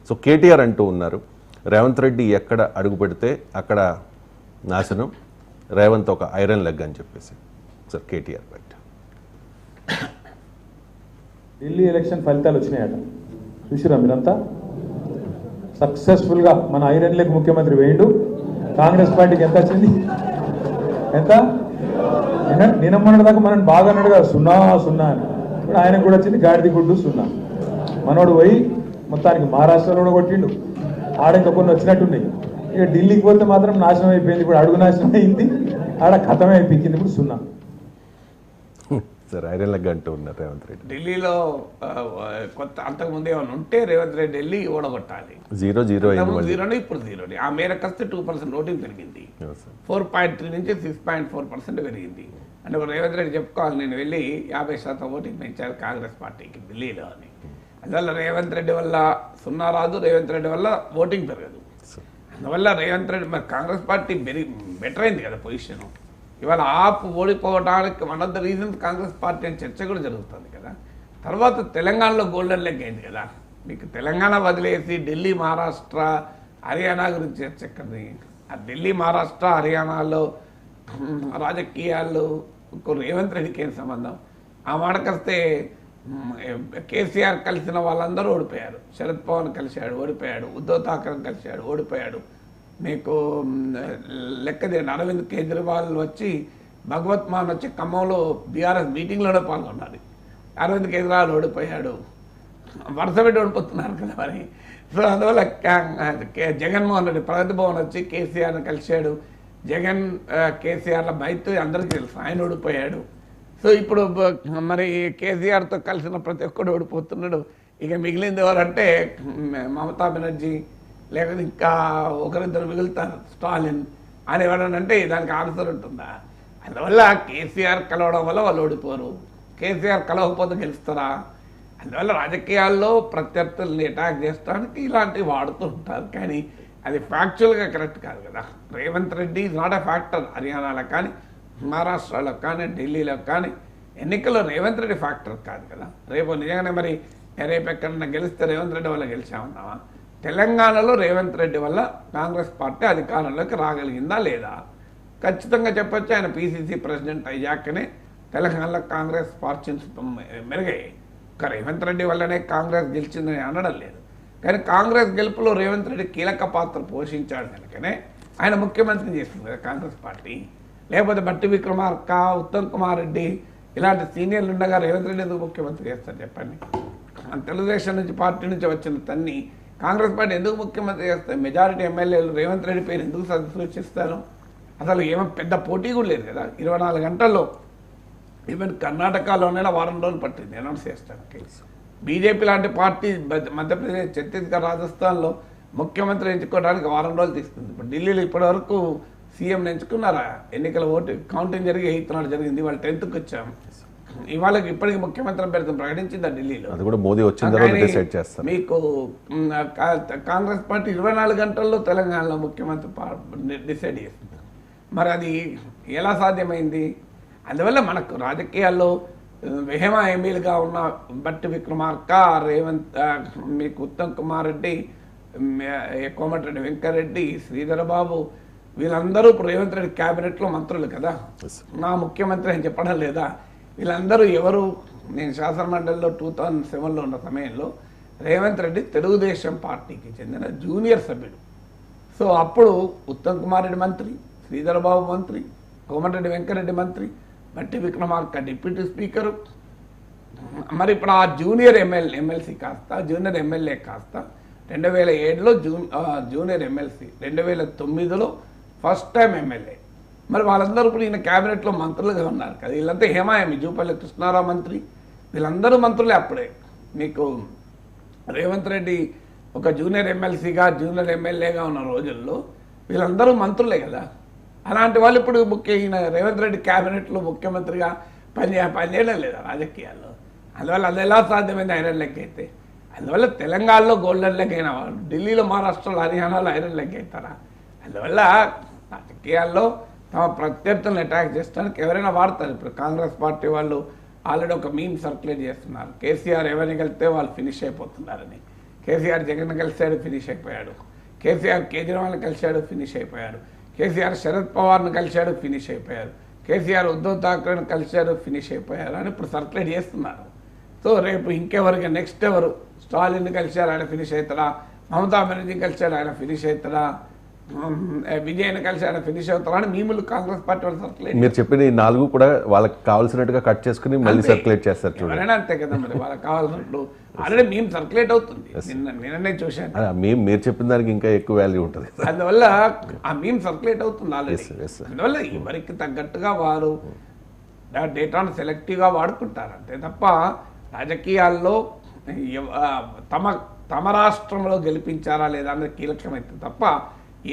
So KTR అంటూ ఉన్నారు, రేవంత్ రెడ్డి ఎక్కడ అడుగు పెడితే అక్కడ నాశనం, రేవంత్ ఒక ఐరన్ లెగ్ అని చెప్పేసి. సార్ కేటీఆర్ బయట ఢిల్లీ ఎలక్షన్ ఫలితాలు వచ్చినాయట, చూసిరా మీరంతా? సక్సెస్ఫుల్గా మన ఐరన్ లెగ్ ముఖ్యమంత్రి వేయండు. కాంగ్రెస్ పార్టీకి ఎంత వచ్చింది? ఎంత? నిన్న మొన్నటిదాకా మనం బాగా అన్నాడు కదా, 0-0 అని. ఇప్పుడు ఆయనకు కూడా వచ్చింది గాడిది గుడ్డు 0. మనోడు పోయి మొత్తానికి మహారాష్ట్రలో కూడా కొట్టిండు, ఆడ ఇంకా కొన్ని వచ్చినట్టున్నాయి. ఇక ఢిల్లీకి పోతే మాత్రం నాశనం అయిపోయింది. ఇప్పుడు అడుగు నాశనం అయింది, ఆడ ఖతమే అయిపోయింది. ఇప్పుడు 0. సార్ ఐరన్ లెగ్ అంటూ ఉన్నారు రేవంత్ రెడ్డి. ఢిల్లీలో కొత్త అంతకుముందు ఏమైనా ఉంటే రేవంత్ రెడ్డి వెళ్ళి ఓడగొట్టాలి. 0-0 0 ఇప్పుడు 0. ఆ మేరకు వస్తే 2% ఓటింగ్ పెరిగింది. 4.3 నుంచి 6.4% పెరిగింది. అంటే రేవంత్ రెడ్డి చెప్పుకోవాలి, నేను వెళ్ళి 50% ఓటింగ్ పెంచారు కాంగ్రెస్ పార్టీకి ఢిల్లీలో అని. అందువల్ల రేవంత్ రెడ్డి వల్ల 0 రాదు, రేవంత్ రెడ్డి వల్ల ఓటింగ్ పెరగదు. అందువల్ల రేవంత్ రెడ్డి మరి కాంగ్రెస్ పార్టీ బెటర్ అయింది కదా పొజిషన్. ఇవాళ ఆప్ ఓడిపోవడానికి one of the reasons Congress party అని చర్చ కూడా జరుగుతుంది కదా. తర్వాత తెలంగాణలో గోల్డెన్ లెగ్ అయింది కదా. మీకు తెలంగాణ వదిలేసి ఢిల్లీ, మహారాష్ట్ర, హర్యానా గురించి చర్చ ఎక్కడి. ఆ ఢిల్లీ, మహారాష్ట్ర, హర్యానాలో రాజకీయాలు రేవంత్ రెడ్డికి ఏం సంబంధం? ఆ మాటకొస్తే కేసీఆర్ కలిసిన వాళ్ళందరూ ఓడిపోయారు. శరద్ పవార్ కలిశాడు, ఓడిపోయాడు. ఉద్ధవ్ ఠాకరే కలిశాడు, ఓడిపోయాడు. మీకు లెక్క చేయండి, అరవింద్ కేజ్రీవాల్ వచ్చి భగవత్ మాన్ వచ్చి ఖమ్మంలో బీఆర్ఎస్ మీటింగ్లోనే పాల్గొన్నారు. అరవింద్ కేజ్రీవాల్ ఓడిపోయాడు. వరుస పెట్టి ఓడిపోతున్నారు కదా మరి. సో అందువల్ల జగన్మోహన్ రెడ్డి ప్రగతి భవన్ వచ్చి కేసీఆర్ని కలిశాడు. జగన్ కేసీఆర్ల బయట అందరికీ తెలుసు, ఆయన ఓడిపోయాడు. సో ఇప్పుడు మరి కేసీఆర్తో కలిసిన ప్రతి ఒక్కడు ఓడిపోతున్నాడు. ఇక మిగిలింది ఎవరంటే మమతా బెనర్జీ, లేకపోతే ఇంకా ఒకరిద్దరు మిగులుతారు, స్టాలిన్ అని ఎవరనంటే దానికి ఆన్సర్ ఉంటుందా? అందువల్ల కేసీఆర్ కలవడం వల్ల వాళ్ళు ఓడిపోరు, కేసీఆర్ కలవకపోతే గెలుస్తారా? అందువల్ల రాజకీయాల్లో ప్రత్యర్థుల్ని అటాక్ చేసడానికి ఇలాంటివి వాడుతూ ఉంటారు. కానీ అది ఫ్యాక్చువల్గా కరెక్ట్ కాదు కదా. Revanth Reddy is not a factor. హర్యానాలో కానీ, మహారాష్ట్రలో కానీ, ఢిల్లీలో కానీ ఎన్నికల్లో రేవంత్ రెడ్డి ఫ్యాక్టర్ కాదు కదా. రేపు నిజంగానే మరి రేపు ఎక్కడన్నా గెలిస్తే రేవంత్ రెడ్డి వల్ల గెలిచామన్నావా? తెలంగాణలో రేవంత్ రెడ్డి వల్ల కాంగ్రెస్ పార్టీ అధికారంలోకి రాగలిగిందా లేదా? ఖచ్చితంగా చెప్పొచ్చు. ఆయన పీసీసీ ప్రెసిడెంట్ అయ్యాకనే తెలంగాణలో కాంగ్రెస్ ఫార్చ్యూన్స్ మెరుగయ్యాయి. ఒక రేవంత్ రెడ్డి వల్లనే కాంగ్రెస్ గెలిచిందని అనడం లేదు. కానీ కాంగ్రెస్ గెలుపులో రేవంత్ రెడ్డి కీలక పాత్ర పోషించాడు కనుకనే ఆయన ముఖ్యమంత్రిని చేస్తుంది కదా కాంగ్రెస్ పార్టీ. లేకపోతే బట్టి విక్రమార్క, ఉత్తమ్ కుమార్ రెడ్డి ఇలాంటి సీనియర్లు ఉండగా రేవంత్ రెడ్డి ఎందుకు ముఖ్యమంత్రి చేస్తారు చెప్పండి? తెలుగుదేశం నుంచి పార్టీ నుంచి వచ్చిన తన్ని కాంగ్రెస్ పార్టీ ఎందుకు ముఖ్యమంత్రి చేస్తారు? మెజారిటీ ఎమ్మెల్యేలు రేవంత్ రెడ్డి పేరు ఎందుకు సూచిస్తారు? అసలు ఏమో పెద్ద పోటీ కూడా లేదు కదా. 24 గంటల్లో ఈవెన్ కర్ణాటకలోనే వారం రోజులు పట్టింది అనౌన్స్ చేస్తానికి. బీజేపీ లాంటి పార్టీ మధ్యప్రదేశ్, ఛత్తీస్గఢ్, రాజస్థాన్లో ముఖ్యమంత్రి ఎంచుకోవడానికి వారం రోజులు తీసుకుంది. ఇప్పుడు ఢిల్లీలో ఇప్పటివరకు సీఎం ఎంచుకున్నారా? ఎన్నికల ఓటు కౌంటింగ్ జరిగి 8th నాడు జరిగింది. వాళ్ళు 10th వచ్చాం. ఇవాళకి ఇప్పటికి ముఖ్యమంత్రి అభ్యర్థి ప్రకటించిందా ఢిల్లీలో? అది కూడా మోదీ వచ్చిన తర్వాత డిసైడ్ చేస్తారు. మీకు కాంగ్రెస్ పార్టీ 24 గంటల్లో తెలంగాణలో ముఖ్యమంత్రి డిసైడ్ చేస్తుంది. మరి అది ఎలా సాధ్యమైంది? అందువల్ల మనకు రాజకీయాల్లో వెహమా ఎంపీలుగా ఉన్న బట్టి విక్రమార్క, రేవంత్, మీకు ఉత్తమ్ కుమార్ రెడ్డి, కోమటిరెడ్డి వెంకరెడ్డి, శ్రీధర్ బాబు వీళ్ళందరూ ఇప్పుడు రేవంత్ రెడ్డి క్యాబినెట్లో మంత్రులు కదా. నా ముఖ్యమంత్రి అని చెప్పడం లేదా? వీళ్ళందరూ ఎవరు? నేను శాసనమండలిలో 2007లో ఉన్న సమయంలో రేవంత్ రెడ్డి తెలుగుదేశం పార్టీకి చెందిన జూనియర్ సభ్యుడు. సో అప్పుడు ఉత్తమ్ కుమార్ రెడ్డి మంత్రి, శ్రీధర్ బాబు మంత్రి, కోమటిరెడ్డి వెంకరెడ్డి మంత్రి, బట్టి విక్రమార్క డిప్యూటీ స్పీకరు. మరి ఇప్పుడు ఆ జూనియర్ ఎమ్మెల్సీ కాస్త జూనియర్ ఎమ్మెల్యే కాస్త 2007లో జూనియర్ ఎమ్మెల్సీ, 2009లో ఫస్ట్ టైం ఎమ్మెల్యే. మరి వాళ్ళందరూ ఇప్పుడు ఈయన క్యాబినెట్లో మంత్రులుగా ఉన్నారు కదా. వీళ్ళంతా హేమాయమి, జూపల్లి కృష్ణారావు మంత్రి, వీళ్ళందరూ మంత్రులే. అప్పుడే మీకు రేవంత్ రెడ్డి ఒక జూనియర్ ఎమ్మెల్సీగా, జూనియర్ ఎమ్మెల్యేగా ఉన్న రోజుల్లో వీళ్ళందరూ మంత్రులే కదా. అలాంటి వాళ్ళు ఇప్పుడు ఈయన రేవంత్ రెడ్డి క్యాబినెట్లో ముఖ్యమంత్రిగా పనిచేయడం లేదా రాజకీయాల్లో? అందువల్ల అది ఎలా సాధ్యమైంది ఐరన్ లెగ్ అయితే? అందువల్ల తెలంగాణలో గోల్డెన్ లెగ్ అయిన వాళ్ళు ఢిల్లీలో, మహారాష్ట్రలో, హర్యానాలో ఐరన్ లెగ్ అవుతారా? అందువల్ల రాజకీయాల్లో తమ ప్రత్యర్థులను అటాక్ చేయడానికి ఎవరైనా వాడతారు. ఇప్పుడు కాంగ్రెస్ పార్టీ వాళ్ళు ఆల్రెడీ ఒక మీమ్ సర్క్యులేట్ చేస్తున్నారు, కేసీఆర్ ఎవరిని కలిస్తే వాళ్ళు ఫినిష్ అయిపోతున్నారని. కేసీఆర్ జగన్ కలిశాడు, ఫినిష్ అయిపోయాడు. కేసీఆర్ కేజ్రీవాల్ని కలిశాడు, ఫినిష్ అయిపోయాడు. కేసీఆర్ శరద్ పవార్ను కలిశాడు, ఫినిష్ అయిపోయారు. కేసీఆర్ ఉద్ధవ్ ఠాక్రేని కలిశారు, ఫినిష్ అయిపోయారు అని ఇప్పుడు సర్క్యులేట్ చేస్తున్నారు. సో రేపు ఇంకెవరికి నెక్స్ట్ ఎవరు? స్టాలిన్ కలిశారు, ఆయన ఫినిష్ అవుతారా? మమతా బెనర్జీ కలిశాడు, ఆయన ఫినిష్ అవుతారా? విజయన్ కలిసి ఆయన ఫినిష్ అవుతారా అని మీములు కాంగ్రెస్ పార్టీ వాళ్ళు సర్క్యులేట్. మీరు చెప్పిన ఈ 4 కూడా వాళ్ళకి కావాల్సినట్టుగా కట్ చేసుకుని మళ్ళీ సర్క్యులేట్ చేస్తారు చూడండి. ఎవరైనా అంతే కదా మరి, వాళ్ళకి కావాల్సినట్లు ఆల్రెడీ మేము సర్క్యులేట్ అవుతుంది. నిన్ననే చూశాను. మీరు చెప్పిన దానికి ఇంకా ఎక్కువ వాల్యూ ఉంటుంది. అందువల్ల ఆ మీమ్ సర్క్యులేట్ అవుతుంది ఆల్రెడీ. అందువల్ల ఎవరికి తగ్గట్టుగా వారు డేటాను సెలెక్టివ్గా వాడుకుంటారు అంతే తప్ప రాజకీయాల్లో తమ రాష్ట్రంలో గెలిపించారా లేదా అనేది కీలకమైతే తప్ప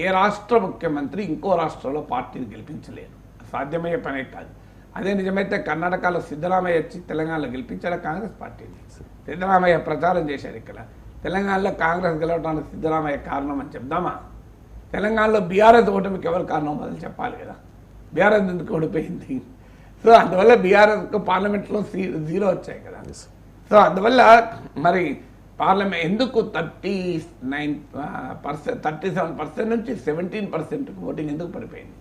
ఏ రాష్ట్ర ముఖ్యమంత్రి ఇంకో రాష్ట్రంలో పార్టీని గెలిపించలేరు. సాధ్యమయ్యే పనే కాదు. అదే నిజమైతే కర్ణాటకలో సిద్ధరామయ్య వచ్చి తెలంగాణలో గెలిపించాడు కాంగ్రెస్ పార్టీని. సిద్ధరామయ్య ప్రచారం చేశారు ఇక్కడ. తెలంగాణలో కాంగ్రెస్ గెలవడానికి సిద్ధరామయ్య కారణం అని చెప్దామా? తెలంగాణలో బీఆర్ఎస్ ఓటమికి ఎవరు కారణం మొదలు చెప్పాలి కదా. బీఆర్ఎస్ ఎందుకు ఓడిపోయింది? సో అందువల్ల బీఆర్ఎస్కు పార్లమెంట్లో 0 వచ్చాయి కదా. సో అందువల్ల మరి పార్లమెంట్ ఎందుకు 37% నుంచి 17% ఓటింగ్ ఎందుకు పడిపోయింది?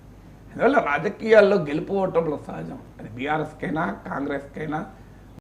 అందువల్ల రాజకీయాల్లో గెలుపు ఓటంలో సహజం. అది బీఆర్ఎస్కైనా కాంగ్రెస్కైనా